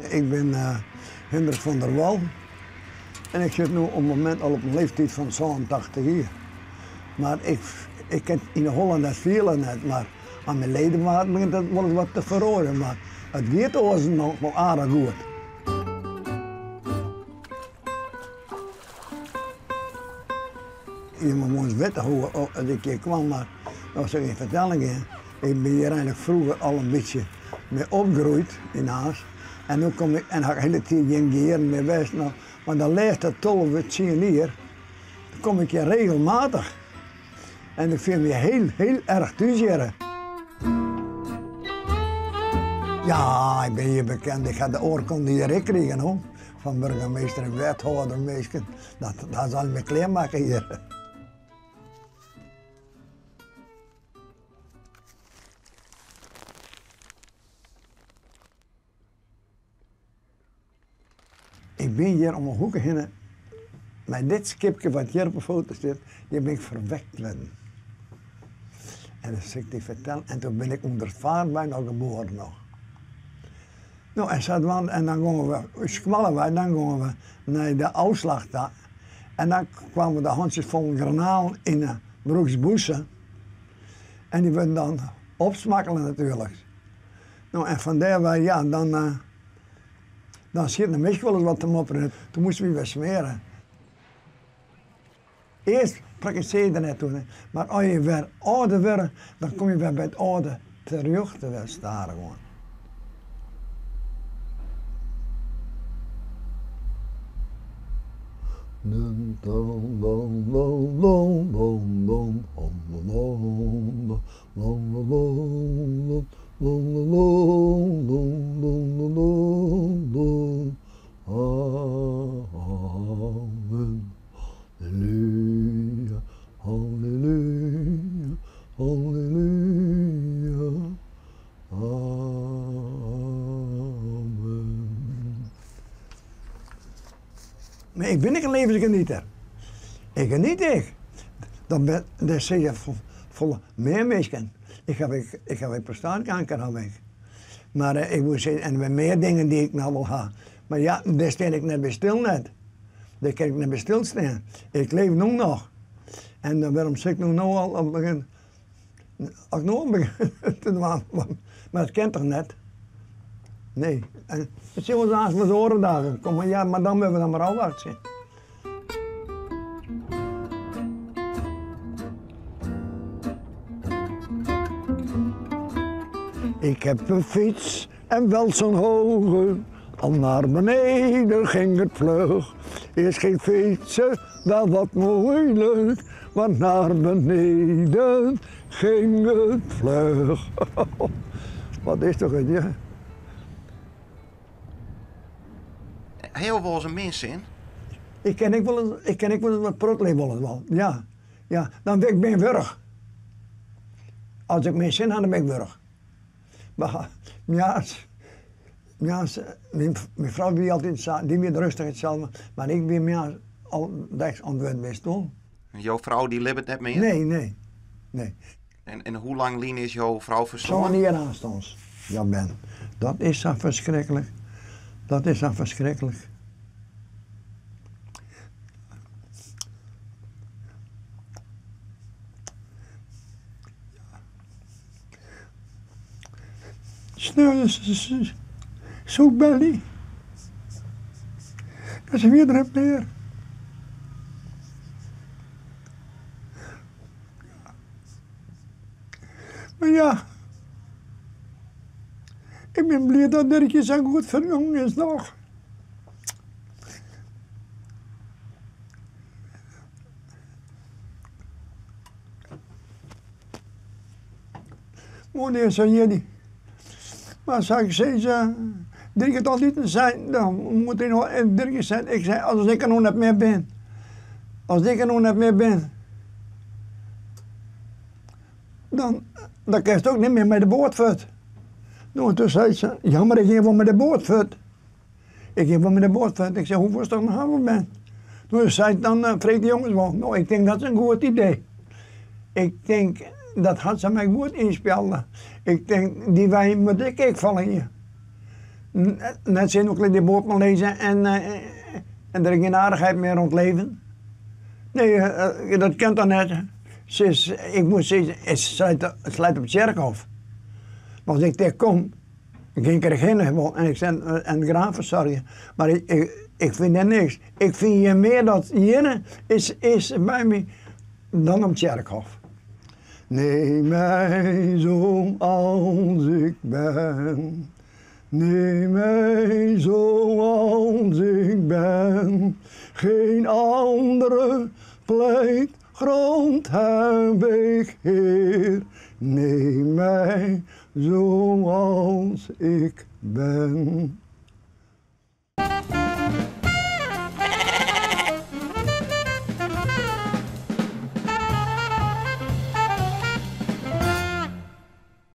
Ik ben Hendrik van der Wal en ik zit nu op het moment al op een leeftijd van 82 jaar. Maar ik ken in Holland dat veel net, maar aan mijn ledematen begint dat wel eens wat te verhoren. Maar het gaat ons nog wel aardig goed. Iemand moest weten hoe ik hier kwam, maar dat was geen vertelling in. Ik ben hier eigenlijk vroeger al een beetje mee opgegroeid in Haas. En nu kom ik en had ik de hele tijd geen jaren meer weg. Nou, maar de laatste 12 hier, dan kom ik hier regelmatig. En ik vind me heel erg thuis hier. Ja, ik ben hier bekend. Ik ga de oorkonde hier gekregen hoor. Van burgemeester en wethouder meestal. Dat zal me klein maken hier. Ik ben hier om een hoekje heen, met dit skipje wat hier op de foto staat, die ben ik verwekt worden. En dat zal ik je vertellen, en toen ben ik onder het vaart bijna geboren nog. Nou, en dan gingen we, smallen wij, dan gingen we naar de uitslag daar. En dan kwamen de handjes vol granaal in de Broeksbossen. En die werden dan opsmakkelen natuurlijk. Nou, en vandaar wij, ja, dan zit de mis wel eens wat te mopperen. Toen moesten we weer smeren. Eerst prakticeerde net toen, maar als je weer ouder wordt, dan kom je weer bij het oude terug te staan gewoon. Amen. Halleluja, halleluja, halleluja. Amen. Maar ik ben niet een levensgenieter. Ik geniet ik. Dat zeg je vol meer mensen. Ik heb prostaatkanker. Maar ik moet zeggen, en er zijn meer dingen die ik nou wil gaan. Maar ja, daar sta ik net bij stil net. Daar kan ik net bij stilstaan. Ik leef nu nog. En waarom zeg ik nu al aan het begin? Als ik nu begin te doen, maar het kent toch net? Nee. En het zien we naast mijn orendagen. Kom maar, ja, maar dan moeten we dan maar afwachten. Ik heb een fiets en wel zo'n hoge, al naar beneden ging het vlug. Eerst ging fietsen wel wat moeilijk, maar naar beneden ging het vlug. Wat is toch het, ja? Heel wel eens een mens in? Ik ken wel eens wat protleven wel, ja. Ja, dan ben ik ben wurg. Als ik mijn zin had, dan ben ik wurg. Maar ja, mijn vrouw die altijd die weer rustig hetzelfde, maar ik ben meer al rechts aan het bij stoel. Jouw vrouw die leeft net meer? Nee. En hoe lang Lien is jouw vrouw verstorven? Zo hier aanstonds. Ja, Ben. Dat is zo verschrikkelijk. Dat is zo verschrikkelijk. Snel, zoek Belly. Dat is weer er meer. Maar ja, ik ben blij dat Dirkje zo goed voor jong is nog. Wanneer zijn jullie? Maar zou ik zeggen, Dirk het al niet zijn, dan moet hij nog Dirk zijn. Ik zei, als ik er nog niet meer ben. Als ik er nog niet meer ben. Dan kan je het ook niet meer met de boot voort. Nou, toen zei ze, jammer, ik ging wel met de boot voort. Ik ging wel met de boot voort. Ik zei, hoeveel is toch nog haven ben? Toen zei ik dan, vreet de jongens wel. Nou, ik denk dat is een goed idee. Ik denk, dat had ze mij goed inspeelden. Ik denk, die wijn moet ik vallen hier. net zin ook in die boek maar lezen en er is geen aardigheid meer rond leven. Nee, dat kent dan net. Ik moet zeggen, het sluit op het kerkhof. Maar als ik daar kom, ik krijg geen en ik zeg en graven, sorry. Maar ik vind er niks. Ik vind hier meer dat hier is bij mij dan op het kerkhof. Neem mij zoals ik ben. Neem mij zoals ik ben. Geen andere plek grond heb ik, Heer. Neem mij zoals ik ben.